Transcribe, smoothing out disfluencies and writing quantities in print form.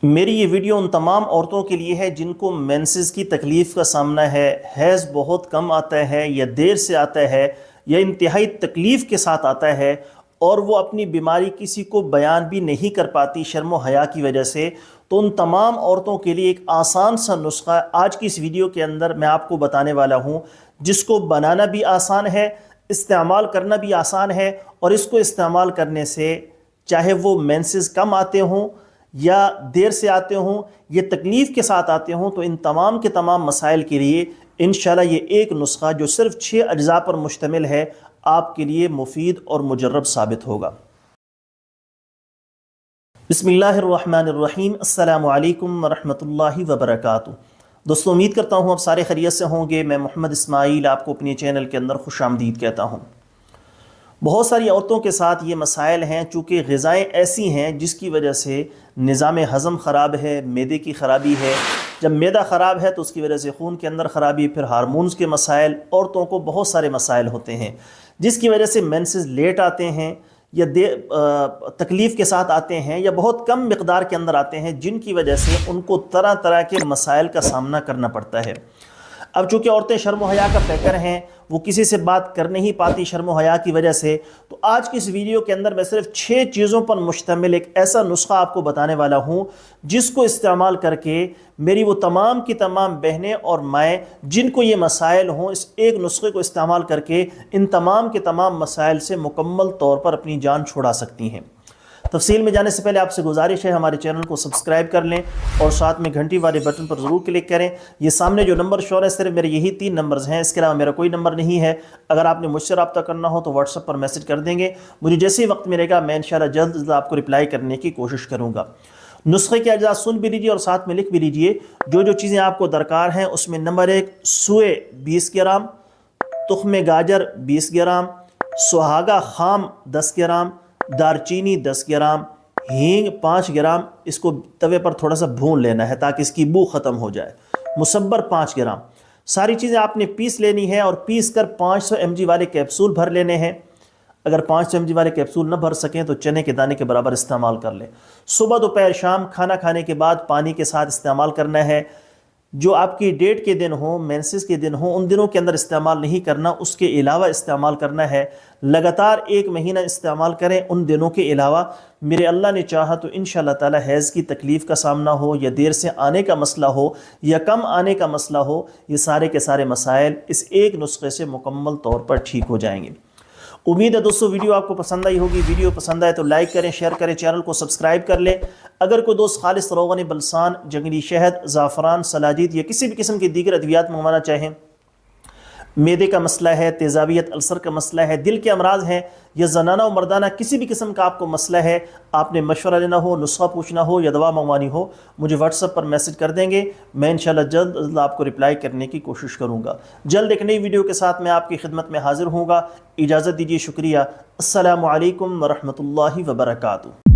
میری یہ ویڈیو ان تمام عورتوں کے لیے ہے جن کو مینسز کی تکلیف کا سامنا ہے، حیض بہت کم آتا ہے یا دیر سے آتا ہے یا انتہائی تکلیف کے ساتھ آتا ہے اور وہ اپنی بیماری کسی کو بیان بھی نہیں کر پاتی شرم و حیا کی وجہ سے۔ تو ان تمام عورتوں کے لیے ایک آسان سا نسخہ آج کی اس ویڈیو کے اندر میں آپ کو بتانے والا ہوں، جس کو بنانا بھی آسان ہے، استعمال کرنا بھی آسان ہے، اور اس کو استعمال کرنے سے چاہے وہ مینسز کم آتے ہوں یا دیر سے آتے ہوں، یہ تکلیف کے ساتھ آتے ہوں، تو ان تمام کے تمام مسائل کے لیے انشاءاللہ یہ ایک نسخہ جو صرف 6 اجزاء پر مشتمل ہے آپ کے لیے مفید اور مجرب ثابت ہوگا۔ بسم اللہ الرحمن الرحیم۔ السلام علیکم ورحمۃ اللہ وبرکاتہ۔ دوستو، امید کرتا ہوں آپ سارے خیریت سے ہوں گے۔ میں محمد اسماعیل آپ کو اپنے چینل کے اندر خوش آمدید کہتا ہوں۔ بہت ساری عورتوں کے ساتھ یہ مسائل ہیں، چونکہ غذائیں ایسی ہیں جس کی وجہ سے نظام ہضم خراب ہے، معدے کی خرابی ہے۔ جب معدہ خراب ہے تو اس کی وجہ سے خون کے اندر خرابی، پھر ہارمونز کے مسائل، عورتوں کو بہت سارے مسائل ہوتے ہیں جس کی وجہ سے مینسز لیٹ آتے ہیں یا تکلیف کے ساتھ آتے ہیں یا بہت کم مقدار کے اندر آتے ہیں، جن کی وجہ سے ان کو طرح طرح کے مسائل کا سامنا کرنا پڑتا ہے۔ اب چونکہ عورتیں شرم و حیا کا پیکر ہیں، وہ کسی سے بات کر نہیں پاتی شرم و حیا کی وجہ سے، تو آج کی اس ویڈیو کے اندر میں صرف 6 چیزوں پر مشتمل ایک ایسا نسخہ آپ کو بتانے والا ہوں جس کو استعمال کر کے میری وہ تمام کی تمام بہنیں اور مائیں جن کو یہ مسائل ہوں، اس ایک نسخے کو استعمال کر کے ان تمام کے تمام مسائل سے مکمل طور پر اپنی جان چھڑا سکتی ہیں۔ تفصیل میں جانے سے پہلے آپ سے گزارش ہے ہمارے چینل کو سبسکرائب کر لیں اور ساتھ میں گھنٹی والے بٹن پر ضرور کلک کریں۔ یہ سامنے جو نمبر شو ہے صرف میرے یہی 3 نمبرز ہیں، اس کے علاوہ میرا کوئی نمبر نہیں ہے۔ اگر آپ نے مجھ سے رابطہ کرنا ہو تو واٹس ایپ پر میسج کر دیں گے، مجھے جیسے ہی وقت ملے گا میں انشاءاللہ جلد آپ کو رپلائی کرنے کی کوشش کروں گا۔ نسخے کے اجزاء سن بھی لیجیے اور ساتھ میں لکھ بھی لیجیے۔ جو چیزیں آپ کو درکار ہیں اس میں نمبر 1 سوئے 20 گرام، تخم گاجر 20 گرام، سہاگا خام 10 گرام، دارچینی 10 گرام، ہینگ 5 گرام، اس کو توے پر تھوڑا سا بھون لینا ہے تاکہ اس کی بو ختم ہو جائے، مصبر 5 گرام۔ ساری چیزیں آپ نے پیس لینی ہے اور پیس کر 500 mg والے کیپسول بھر لینے ہیں۔ اگر 500 mg والے کیپسول نہ بھر سکیں تو چنے کے دانے کے برابر استعمال کر لیں۔ صبح دوپہر شام کھانا کھانے کے بعد پانی کے ساتھ استعمال کرنا ہے۔ جو آپ کی ڈیٹ کے دن ہوں، مینسز کے دن ہوں، ان دنوں کے اندر استعمال نہیں کرنا، اس کے علاوہ استعمال کرنا ہے۔ لگاتار 1 مہینہ استعمال کریں ان دنوں کے علاوہ۔ میرے اللہ نے چاہا تو انشاءاللہ تعالی حیض کی تکلیف کا سامنا ہو یا دیر سے آنے کا مسئلہ ہو یا کم آنے کا مسئلہ ہو، یہ سارے کے سارے مسائل اس ایک نسخے سے مکمل طور پر ٹھیک ہو جائیں گے۔ امید ہے دوستو ویڈیو آپ کو پسند آئی ہوگی۔ ویڈیو پسند آئے تو لائک کریں، شیئر کریں، چینل کو سبسکرائب کر لیں۔ اگر کوئی دوست خالص روغن بلسان، جنگلی شہد، زعفران، سلاجید یا کسی بھی قسم کی دیگر ادویات منگوانا چاہیں، معدے کا مسئلہ ہے، تیزابیت السر کا مسئلہ ہے، دل کے امراض ہیں یا زنانہ و مردانہ کسی بھی قسم کا آپ کو مسئلہ ہے، آپ نے مشورہ لینا ہو، نسخہ پوچھنا ہو یا دوا منگوانی ہو، مجھے واٹس ایپ پر میسج کر دیں گے۔ میں انشاءاللہ جلد آپ کو رپلائی کرنے کی کوشش کروں گا۔ جلد ایک نئی ویڈیو کے ساتھ میں آپ کی خدمت میں حاضر ہوں گا۔ اجازت دیجیے، شکریہ۔ السلام علیکم ورحمۃ اللہ وبرکاتہ۔